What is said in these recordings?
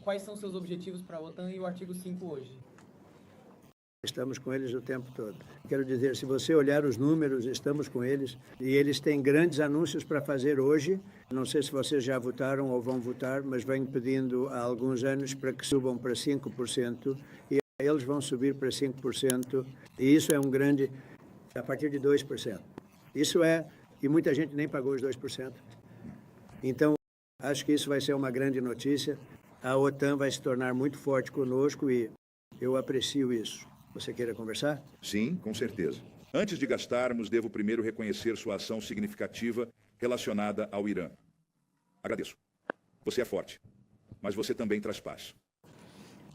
Quais são seus objetivos para a OTAN e o artigo 5 hoje? Estamos com eles o tempo todo. Quero dizer, se você olhar os números, estamos com eles e eles têm grandes anúncios para fazer hoje. Não sei se vocês já votaram ou vão votar, mas venho pedindo há alguns anos para que subam para 5% e eles vão subir para 5% e isso é um grande, a partir de 2%. Isso é, e muita gente nem pagou os 2%. Então, acho que isso vai ser uma grande notícia. A OTAN vai se tornar muito forte conosco e eu aprecio isso. Você queira conversar? Sim, com certeza. Antes de gastarmos, devo primeiro reconhecer sua ação significativa relacionada ao Irã. Agradeço. Você é forte, mas você também traz paz.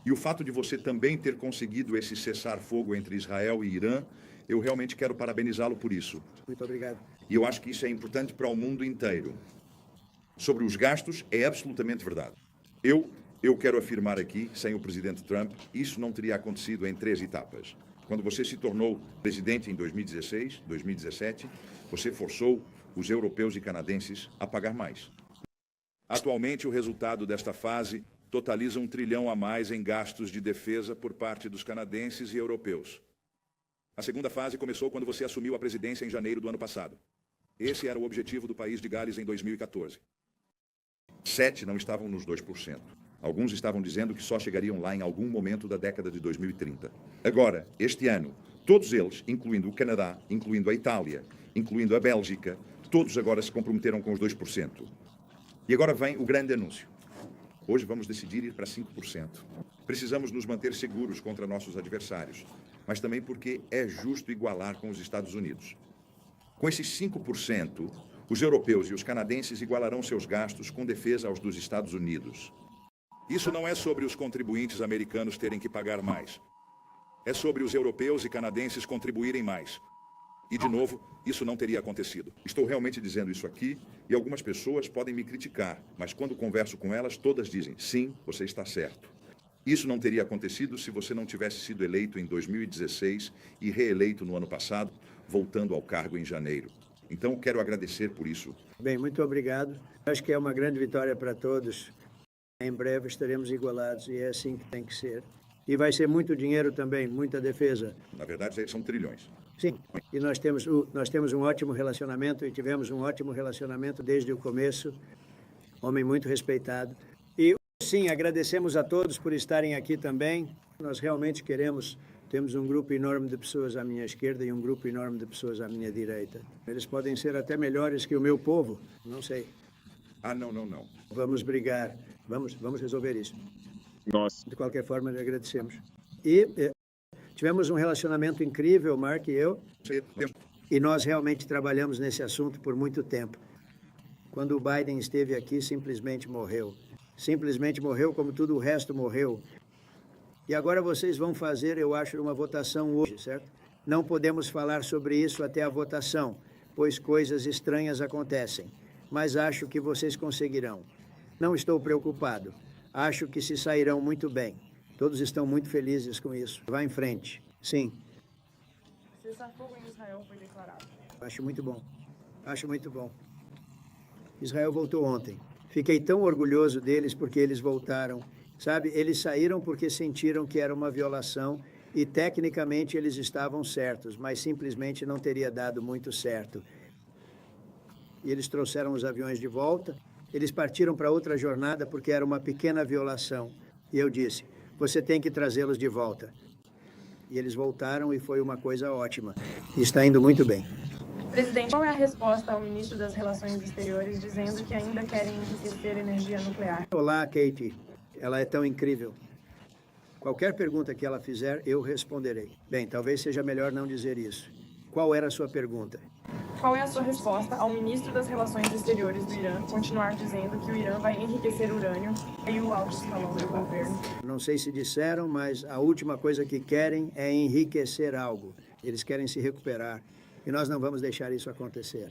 E o fato de você também ter conseguido esse cessar-fogo entre Israel e Irã, eu realmente quero parabenizá-lo por isso. Muito obrigado. E eu acho que isso é importante para o mundo inteiro. Sobre os gastos, é absolutamente verdade. Eu quero afirmar aqui, sem o presidente Trump, isso não teria acontecido em 3 etapas. Quando você se tornou presidente em 2016, 2017, você forçou os europeus e canadenses a pagar mais. Atualmente, o resultado desta fase totaliza 1 trilhão a mais em gastos de defesa por parte dos canadenses e europeus. A segunda fase começou quando você assumiu a presidência em janeiro do ano passado. Esse era o objetivo do país de Gales em 2014. 7 não estavam nos 2%. Alguns estavam dizendo que só chegariam lá em algum momento da década de 2030. Agora, este ano, todos eles, incluindo o Canadá, incluindo a Itália, incluindo a Bélgica, todos agora se comprometeram com os 2%. E agora vem o grande anúncio. Hoje vamos decidir ir para 5%. Precisamos nos manter seguros contra nossos adversários, mas também porque é justo igualar com os Estados Unidos. Com esses 5%, os europeus e os canadenses igualarão seus gastos com defesa aos dos Estados Unidos. Isso não é sobre os contribuintes americanos terem que pagar mais. É sobre os europeus e canadenses contribuírem mais. E, de novo, isso não teria acontecido. Estou realmente dizendo isso aqui e algumas pessoas podem me criticar, mas quando converso com elas, todas dizem, sim, você está certo. Isso não teria acontecido se você não tivesse sido eleito em 2016 e reeleito no ano passado, voltando ao cargo em janeiro. Então, quero agradecer por isso. Bem, muito obrigado. Acho que é uma grande vitória para todos. Em breve estaremos igualados e é assim que tem que ser. E vai ser muito dinheiro também, muita defesa. Na verdade, são trilhões. Sim, e nós temos um ótimo relacionamento e tivemos um ótimo relacionamento desde o começo. Homem muito respeitado. E sim, agradecemos a todos por estarem aqui também. Nós realmente temos um grupo enorme de pessoas à minha esquerda e um grupo enorme de pessoas à minha direita. Eles podem ser até melhores que o meu povo, não sei. Ah, não. Vamos brigar. Vamos resolver isso. Nossa. De qualquer forma, lhe agradecemos. E tivemos um relacionamento incrível, Mark e eu, e nós realmente trabalhamos nesse assunto por muito tempo. Quando o Biden esteve aqui, simplesmente morreu. Simplesmente morreu como tudo o resto morreu. E agora vocês vão fazer, eu acho, uma votação hoje, certo? Não podemos falar sobre isso até a votação, pois coisas estranhas acontecem. Mas acho que vocês conseguirão. Não estou preocupado. Acho que se sairão muito bem. Todos estão muito felizes com isso. Vá em frente. Sim. Cessar-fogo em Israel foi declarado. Acho muito bom. Israel voltou ontem. Fiquei tão orgulhoso deles porque eles voltaram. Sabe, eles saíram porque sentiram que era uma violação e tecnicamente eles estavam certos, mas simplesmente não teria dado muito certo. E eles trouxeram os aviões de volta. Eles partiram para outra jornada porque era uma pequena violação. E eu disse, você tem que trazê-los de volta. E eles voltaram e foi uma coisa ótima. E está indo muito bem. Presidente, qual é a resposta ao ministro das Relações Exteriores dizendo que ainda querem enriquecer energia nuclear? Olá, Katie. Ela é tão incrível. Qualquer pergunta que ela fizer, eu responderei. Bem, talvez seja melhor não dizer isso. Qual era a sua pergunta? Qual é a sua resposta ao ministro das Relações Exteriores do Irã continuar dizendo que o Irã vai enriquecer urânio e o alto escalão do governo? Não sei se disseram, mas a última coisa que querem é enriquecer algo. Eles querem se recuperar e nós não vamos deixar isso acontecer.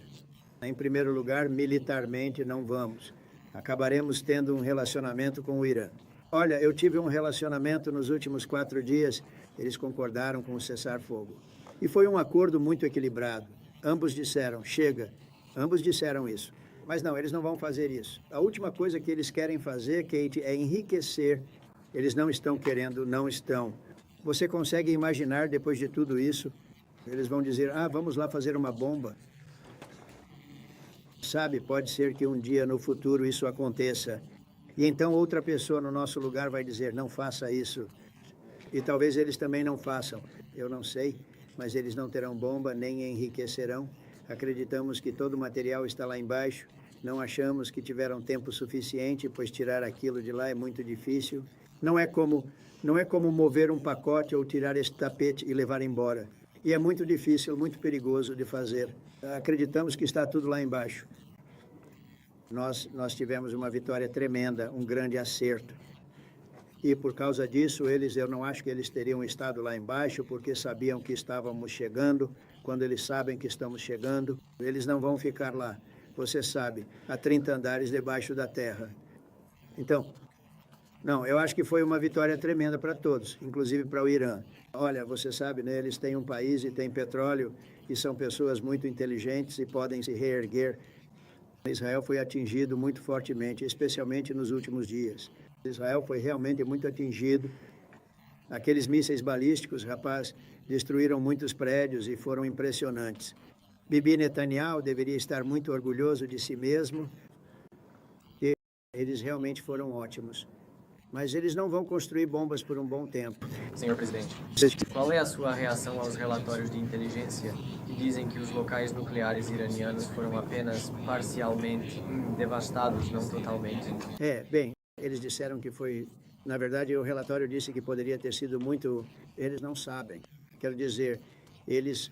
Em primeiro lugar, militarmente, não vamos. Acabaremos tendo um relacionamento com o Irã. Olha, eu tive um relacionamento nos últimos 4 dias. Eles concordaram com o cessar-fogo. E foi um acordo muito equilibrado. Ambos disseram, chega. Ambos disseram isso. Mas não, eles não vão fazer isso. A última coisa que eles querem fazer, Kate, é enriquecer. Eles não estão querendo, não estão. Você consegue imaginar, depois de tudo isso, eles vão dizer, vamos lá fazer uma bomba. Sabe, pode ser que um dia no futuro isso aconteça. E então outra pessoa no nosso lugar vai dizer, não faça isso. E talvez eles também não façam. Eu não sei, mas eles não terão bomba, nem enriquecerão. Acreditamos que todo o material está lá embaixo. Não achamos que tiveram tempo suficiente, pois tirar aquilo de lá é muito difícil. Não é como mover um pacote ou tirar esse tapete e levar embora. E é muito difícil, muito perigoso de fazer. Acreditamos que está tudo lá embaixo. Nós tivemos uma vitória tremenda, um grande acerto. E por causa disso, eu não acho que eles teriam estado lá embaixo, porque sabiam que estávamos chegando. Quando eles sabem que estamos chegando, eles não vão ficar lá. Você sabe, a 30 andares debaixo da terra. Então, não, eu acho que foi uma vitória tremenda para todos, inclusive para o Irã. Olha, você sabe, né, eles têm um país e têm petróleo, e são pessoas muito inteligentes e podem se reerguer. Israel foi atingido muito fortemente, especialmente nos últimos dias. Israel foi realmente muito atingido. Aqueles mísseis balísticos, rapaz, destruíram muitos prédios e foram impressionantes. Bibi Netanyahu deveria estar muito orgulhoso de si mesmo. E eles realmente foram ótimos. Mas eles não vão construir bombas por um bom tempo. Senhor presidente, qual é a sua reação aos relatórios de inteligência que dizem que os locais nucleares iranianos foram apenas parcialmente devastados, não totalmente? Bem, eles disseram que foi... Na verdade, o relatório disse que poderia ter sido muito... Eles não sabem. Quero dizer, eles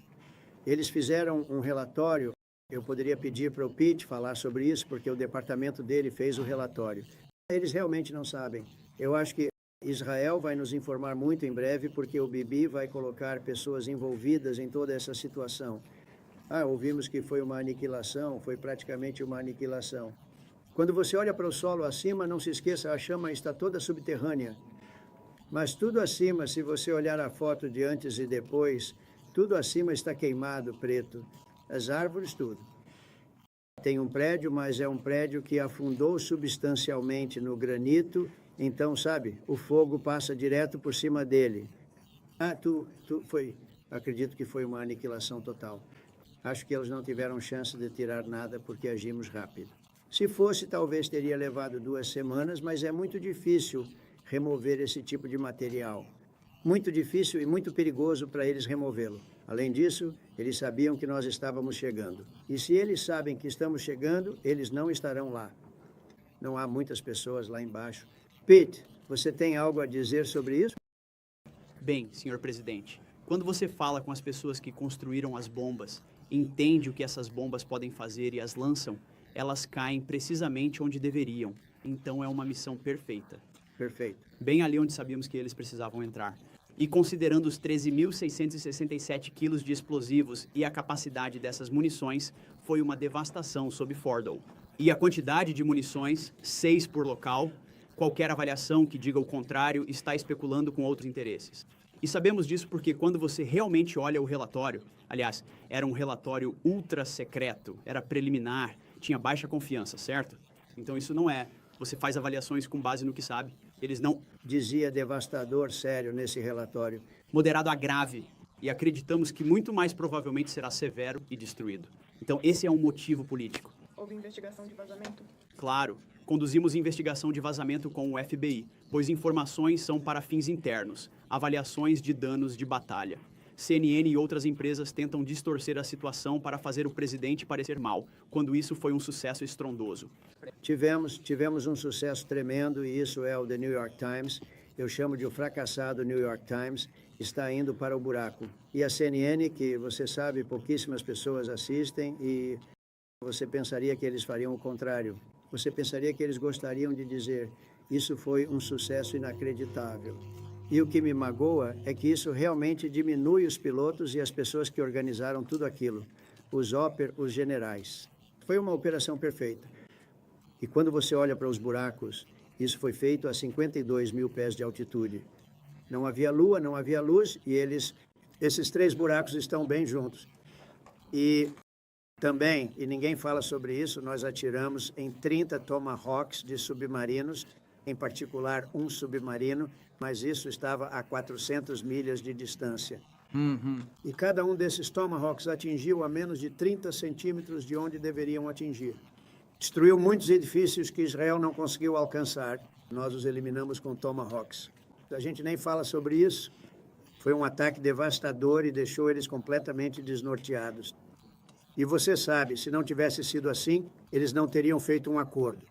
fizeram um relatório. Eu poderia pedir para o Pete falar sobre isso, porque o departamento dele fez o relatório. Eles realmente não sabem. Eu acho que Israel vai nos informar muito em breve, porque o Bibi vai colocar pessoas envolvidas em toda essa situação. Ouvimos que foi uma aniquilação, foi praticamente uma aniquilação. Quando você olha para o solo acima, não se esqueça, a chama está toda subterrânea. Mas tudo acima, se você olhar a foto de antes e depois, tudo acima está queimado, preto. As árvores, tudo. Tem um prédio, mas é um prédio que afundou substancialmente no granito. Então, sabe, o fogo passa direto por cima dele. Acredito que foi uma aniquilação total. Acho que eles não tiveram chance de tirar nada porque agimos rápido. Se fosse, talvez teria levado 2 semanas, mas é muito difícil remover esse tipo de material. Muito difícil e muito perigoso para eles removê-lo. Além disso, eles sabiam que nós estávamos chegando. E se eles sabem que estamos chegando, eles não estarão lá. Não há muitas pessoas lá embaixo. Pete, você tem algo a dizer sobre isso? Bem, senhor presidente, quando você fala com as pessoas que construíram as bombas, entende o que essas bombas podem fazer e as lançam, elas caem precisamente onde deveriam. Então é uma missão perfeita. Perfeito. Bem ali onde sabíamos que eles precisavam entrar. E considerando os 13.667 quilos de explosivos e a capacidade dessas munições, foi uma devastação sob Fordow. E a quantidade de munições, 6 por local, qualquer avaliação que diga o contrário está especulando com outros interesses. E sabemos disso porque quando você realmente olha o relatório, aliás, era um relatório ultra secreto, era preliminar, tinha baixa confiança, certo? Então isso não é. Você faz avaliações com base no que sabe. Eles não... Dizia devastador, sério, nesse relatório. Moderado a grave. E acreditamos que muito mais provavelmente será severo e destruído. Então esse é um motivo político. Houve investigação de vazamento? Claro. Conduzimos investigação de vazamento com o FBI, pois informações são para fins internos, avaliações de danos de batalha. CNN e outras empresas tentam distorcer a situação para fazer o presidente parecer mal, quando isso foi um sucesso estrondoso. Tivemos um sucesso tremendo e isso é o The New York Times. Eu chamo de o fracassado New York Times, está indo para o buraco. E a CNN, que você sabe, pouquíssimas pessoas assistem e você pensaria que eles fariam o contrário. Você pensaria que eles gostariam de dizer, isso foi um sucesso inacreditável. E o que me magoa é que isso realmente diminui os pilotos e as pessoas que organizaram tudo aquilo, os generais. Foi uma operação perfeita. E quando você olha para os buracos, isso foi feito a 52 mil pés de altitude. Não havia lua, não havia luz e esses 3 buracos estão bem juntos. E Também, e ninguém fala sobre isso, nós atiramos em 30 Tomahawks de submarinos, em particular um submarino, mas isso estava a 400 milhas de distância. E cada um desses Tomahawks atingiu a menos de 30 centímetros de onde deveriam atingir. Destruiu muitos edifícios que Israel não conseguiu alcançar. Nós os eliminamos com Tomahawks. A gente nem fala sobre isso. Foi um ataque devastador e deixou eles completamente desnorteados. E você sabe, se não tivesse sido assim, eles não teriam feito um acordo.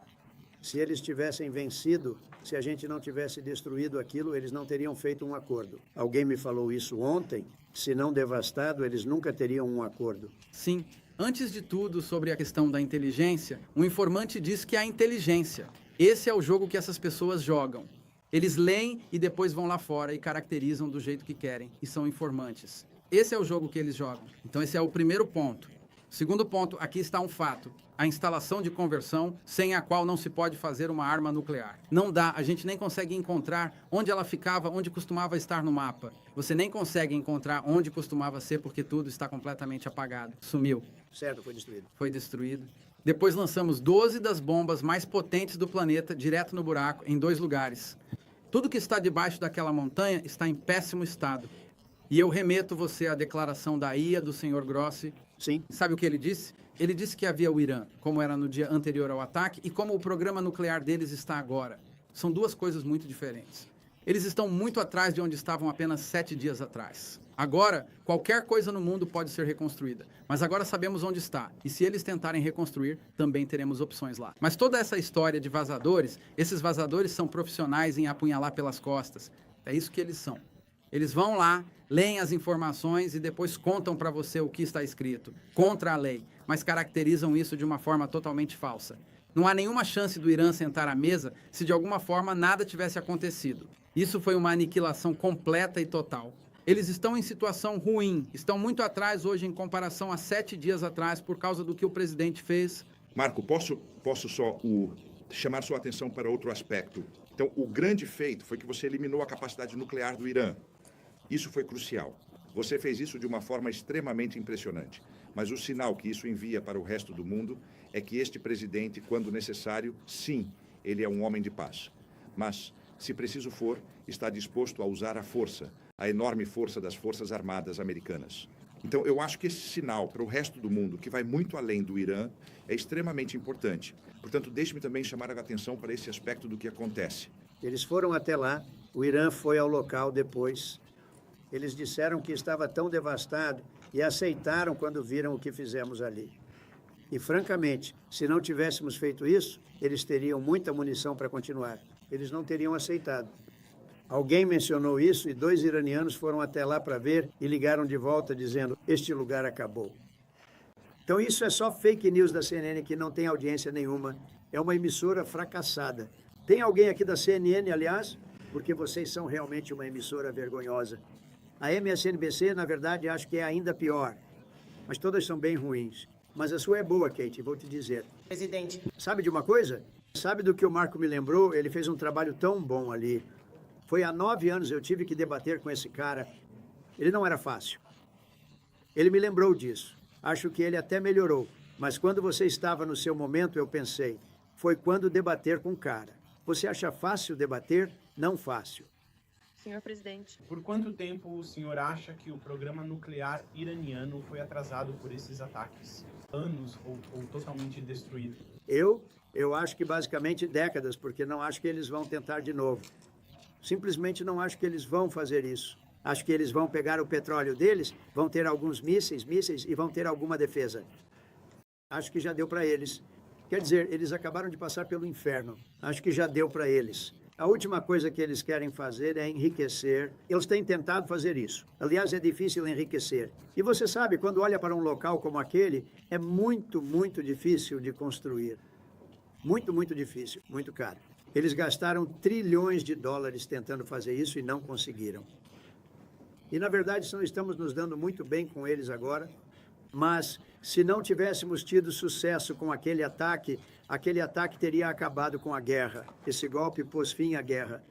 Se eles tivessem vencido, se a gente não tivesse destruído aquilo, eles não teriam feito um acordo. Alguém me falou isso ontem. Se não devastado, eles nunca teriam um acordo. Sim. Antes de tudo, sobre a questão da inteligência, um informante diz que há inteligência. Esse é o jogo que essas pessoas jogam. Eles leem e depois vão lá fora e caracterizam do jeito que querem. E são informantes. Esse é o jogo que eles jogam. Então esse é o primeiro ponto. Segundo ponto, aqui está um fato. A instalação de conversão, sem a qual não se pode fazer uma arma nuclear. Não dá, a gente nem consegue encontrar onde ela ficava, onde costumava estar no mapa. Você nem consegue encontrar onde costumava ser, porque tudo está completamente apagado. Sumiu. Certo, foi destruído. Foi destruído. Depois lançamos 12 das bombas mais potentes do planeta direto no buraco, em 2 lugares. Tudo que está debaixo daquela montanha está em péssimo estado. E eu remeto você à declaração da IA do Sr. Grossi. Sim. Sabe o que ele disse? Ele disse que havia o Irã, como era no dia anterior ao ataque, e como o programa nuclear deles está agora. São 2 coisas muito diferentes. Eles estão muito atrás de onde estavam apenas 7 dias atrás. Agora, qualquer coisa no mundo pode ser reconstruída. Mas agora sabemos onde está. E se eles tentarem reconstruir, também teremos opções lá. Mas toda essa história de vazadores, esses vazadores são profissionais em apunhalar pelas costas. É isso que eles são. Eles vão lá, leem as informações e depois contam para você o que está escrito, contra a lei, mas caracterizam isso de uma forma totalmente falsa. Não há nenhuma chance do Irã sentar à mesa se de alguma forma nada tivesse acontecido. Isso foi uma aniquilação completa e total. Eles estão em situação ruim, estão muito atrás hoje em comparação a 7 dias atrás por causa do que o presidente fez. Marco, posso só chamar sua atenção para outro aspecto. Então, o grande feito foi que você eliminou a capacidade nuclear do Irã. Isso foi crucial. Você fez isso de uma forma extremamente impressionante. Mas o sinal que isso envia para o resto do mundo é que este presidente, quando necessário, sim, ele é um homem de paz. Mas, se preciso for, está disposto a usar a força, a enorme força das Forças Armadas americanas. Então, eu acho que esse sinal para o resto do mundo, que vai muito além do Irã, é extremamente importante. Portanto, deixe-me também chamar a atenção para esse aspecto do que acontece. Eles foram até lá, o Irã foi ao local depois. Eles disseram que estava tão devastado e aceitaram quando viram o que fizemos ali. E, francamente, se não tivéssemos feito isso, eles teriam muita munição para continuar. Eles não teriam aceitado. Alguém mencionou isso e 2 iranianos foram até lá para ver e ligaram de volta dizendo: este lugar acabou. Então isso é só fake news da CNN que não tem audiência nenhuma. É uma emissora fracassada. Tem alguém aqui da CNN, aliás? Porque vocês são realmente uma emissora vergonhosa. A MSNBC, na verdade, acho que é ainda pior. Mas todas são bem ruins. Mas a sua é boa, Kate, vou te dizer. Presidente. Sabe de uma coisa? Sabe do que o Marco me lembrou? Ele fez um trabalho tão bom ali. Foi há 9 anos eu tive que debater com esse cara. Ele não era fácil. Ele me lembrou disso. Acho que ele até melhorou. Mas quando você estava no seu momento, eu pensei, foi quando debater com o cara. Você acha fácil debater? Não fácil. Senhor presidente. Por quanto tempo o senhor acha que o programa nuclear iraniano foi atrasado por esses ataques? Anos ou totalmente destruído? Eu acho que basicamente décadas, porque não acho que eles vão tentar de novo. Simplesmente não acho que eles vão fazer isso. Acho que eles vão pegar o petróleo deles, vão ter alguns mísseis e vão ter alguma defesa. Acho que já deu para eles. Quer dizer, eles acabaram de passar pelo inferno. Acho que já deu para eles. A última coisa que eles querem fazer é enriquecer. Eles têm tentado fazer isso. Aliás, é difícil enriquecer. E você sabe, quando olha para um local como aquele, é muito, muito difícil de construir. Muito, muito difícil, muito caro. Eles gastaram trilhões de dólares tentando fazer isso e não conseguiram. E, na verdade, estamos nos dando muito bem com eles agora. Mas, se não tivéssemos tido sucesso com aquele ataque teria acabado com a guerra. Esse golpe pôs fim à guerra.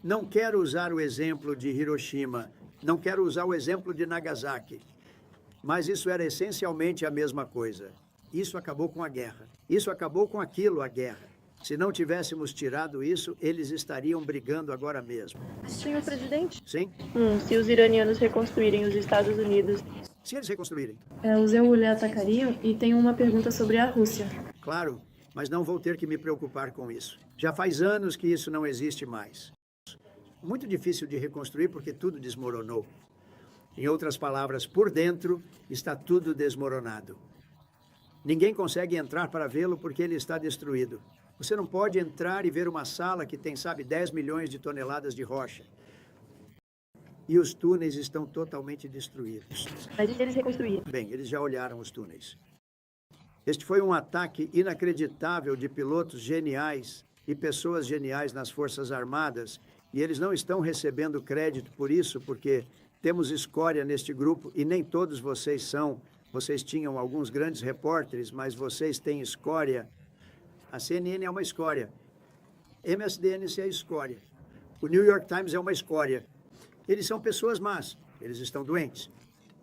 Não quero usar o exemplo de Hiroshima, não quero usar o exemplo de Nagasaki, mas isso era essencialmente a mesma coisa. Isso acabou com a guerra. Isso acabou com aquilo, a guerra. Se não tivéssemos tirado isso, eles estariam brigando agora mesmo. Senhor presidente? Sim? Se os iranianos reconstruírem os Estados Unidos, Se eles reconstruírem. os EULE atacariam? E tenho uma pergunta sobre a Rússia. Claro, mas não vou ter que me preocupar com isso. Já faz anos que isso não existe mais. Muito difícil de reconstruir porque tudo desmoronou. Em outras palavras, por dentro está tudo desmoronado. Ninguém consegue entrar para vê-lo porque ele está destruído. Você não pode entrar e ver uma sala que tem, 10 milhões de toneladas de rocha. E os túneis estão totalmente destruídos. Mas e se eles reconstruírem? Bem, eles já olharam os túneis. Este foi um ataque inacreditável de pilotos geniais e pessoas geniais nas Forças Armadas, e eles não estão recebendo crédito por isso, porque temos escória neste grupo e nem todos vocês são. Vocês tinham alguns grandes repórteres, mas vocês têm escória. A CNN é uma escória. MSDNC é escória. O New York Times é uma escória. Eles são pessoas más. Eles estão doentes.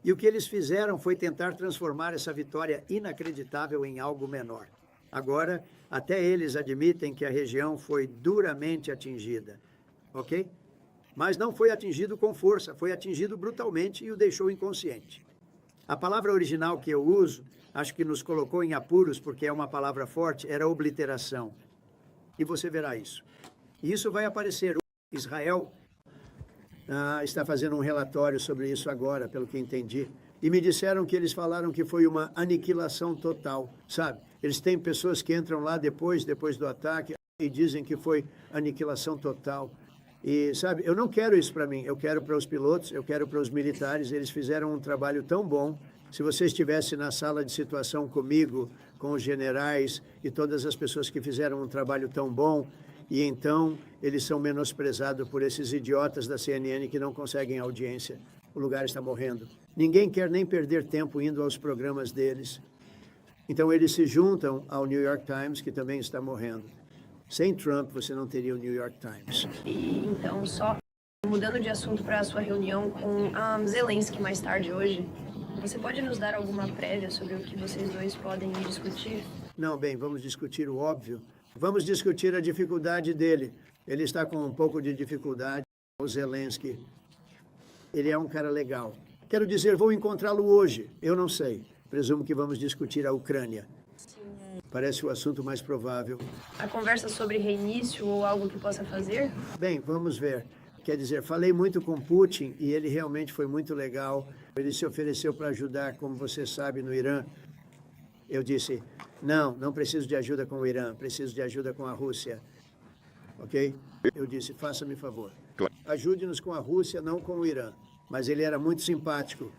E o que eles fizeram foi tentar transformar essa vitória inacreditável em algo menor. Agora, até eles admitem que a região foi duramente atingida. Ok? Mas não foi atingido com força, foi atingido brutalmente e o deixou inconsciente. A palavra original que eu uso, acho que nos colocou em apuros, porque é uma palavra forte, era obliteração. E você verá isso. E isso vai aparecer. Israel está fazendo um relatório sobre isso agora, pelo que entendi. E me disseram que eles falaram que foi uma aniquilação total, sabe? Eles têm pessoas que entram lá depois do ataque e dizem que foi aniquilação total. E, sabe, eu não quero isso para mim, eu quero para os pilotos, eu quero para os militares, eles fizeram um trabalho tão bom. Se você estivesse na sala de situação comigo, com os generais e todas as pessoas que fizeram um trabalho tão bom, e então eles são menosprezados por esses idiotas da CNN que não conseguem audiência. O lugar está morrendo. Ninguém quer nem perder tempo indo aos programas deles. Então eles se juntam ao New York Times, que também está morrendo. Sem Trump, você não teria o New York Times. E, então, só mudando de assunto para a sua reunião com a Zelensky mais tarde hoje, você pode nos dar alguma prévia sobre o que vocês dois podem discutir? Não, bem, vamos discutir o óbvio. Vamos discutir a dificuldade dele. Ele está com um pouco de dificuldade, o Zelensky. Ele é um cara legal. Quero dizer, vou encontrá-lo hoje. Eu não sei. Presumo que vamos discutir a Ucrânia. Parece o assunto mais provável. A conversa sobre reinício ou algo que possa fazer? Bem, vamos ver. Quer dizer, falei muito com Putin e ele realmente foi muito legal. Ele se ofereceu para ajudar, como você sabe, no Irã. Eu disse, não preciso de ajuda com o Irã, preciso de ajuda com a Rússia. Ok? Eu disse, faça-me favor. Ajude-nos com a Rússia, não com o Irã. Mas ele era muito simpático.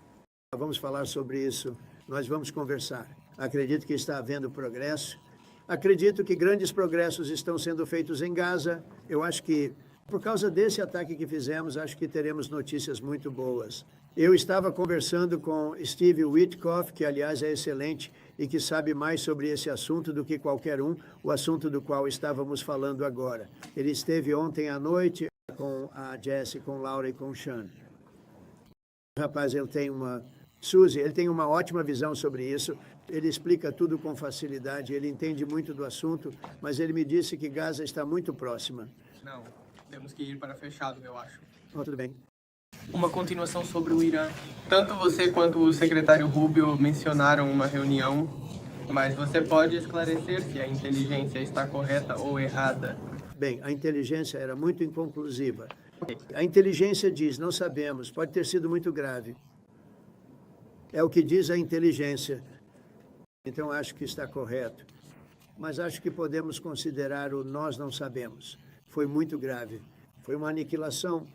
Vamos falar sobre isso. Nós vamos conversar. Acredito que está havendo progresso. Acredito que grandes progressos estão sendo feitos em Gaza. Eu acho que, por causa desse ataque que fizemos, acho que teremos notícias muito boas. Eu estava conversando com Steve Witkoff, que, aliás, é excelente e que sabe mais sobre esse assunto do que qualquer um, o assunto do qual estávamos falando agora. Ele esteve ontem à noite com a Jessie, com Laura e com o Sean. Rapaz, ele tem uma ótima visão sobre isso. Ele explica tudo com facilidade, ele entende muito do assunto, mas ele me disse que Gaza está muito próxima. Não, temos que ir para fechado, eu acho. Oh, tudo bem. Uma continuação sobre o Irã. Tanto você quanto o secretário Rubio mencionaram uma reunião, mas você pode esclarecer se a inteligência está correta ou errada? Bem, a inteligência era muito inconclusiva. A inteligência diz, não sabemos, pode ter sido muito grave. É o que diz a inteligência. Então, acho que está correto. Mas acho que podemos considerar o nós não sabemos. Foi muito grave. Foi uma aniquilação.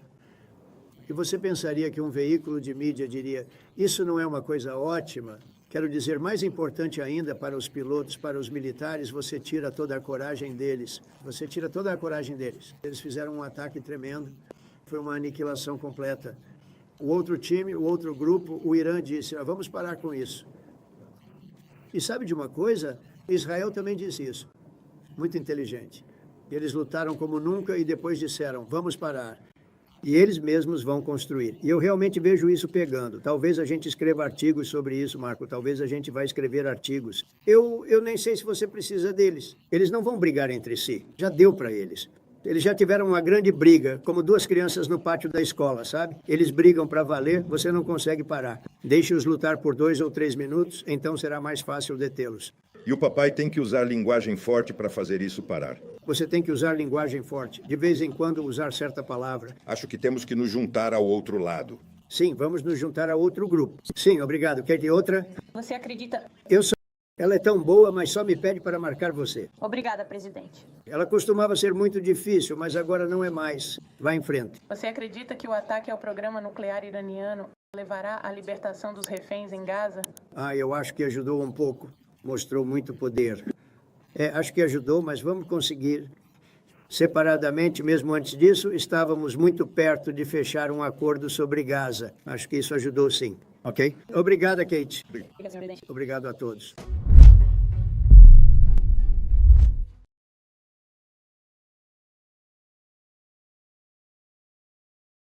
E você pensaria que um veículo de mídia diria, isso não é uma coisa ótima? Quero dizer, mais importante ainda para os pilotos, para os militares, você tira toda a coragem deles. Você tira toda a coragem deles. Eles fizeram um ataque tremendo. Foi uma aniquilação completa. O outro time, o outro grupo, o Irã disse, vamos parar com isso. E sabe de uma coisa? Israel também disse isso. Muito inteligente. Eles lutaram como nunca e depois disseram, vamos parar. E eles mesmos vão construir. E eu realmente vejo isso pegando. Talvez a gente escreva artigos sobre isso, Marco. Talvez a gente vai escrever artigos. Eu nem sei se você precisa deles. Eles não vão brigar entre si. Já deu para eles. Eles já tiveram uma grande briga, como duas crianças no pátio da escola, sabe? Eles brigam para valer, você não consegue parar. Deixe-os lutar por 2 ou 3 minutos, então será mais fácil detê-los. E o papai tem que usar linguagem forte para fazer isso parar. Você tem que usar linguagem forte, de vez em quando usar certa palavra. Acho que temos que nos juntar ao outro lado. Sim, vamos nos juntar a outro grupo. Sim, obrigado. Quer de outra? Você acredita... Eu sou... Ela é tão boa, mas só me pede para marcar você. Obrigada, presidente. Ela costumava ser muito difícil, mas agora não é mais. Vá em frente. Você acredita que o ataque ao programa nuclear iraniano levará à libertação dos reféns em Gaza? Eu acho que ajudou um pouco. Mostrou muito poder. Acho que ajudou, mas vamos conseguir. Separadamente, mesmo antes disso, estávamos muito perto de fechar um acordo sobre Gaza. Acho que isso ajudou sim. Ok? Obrigada, Kate. Obrigada, senhor presidente. Obrigado a todos.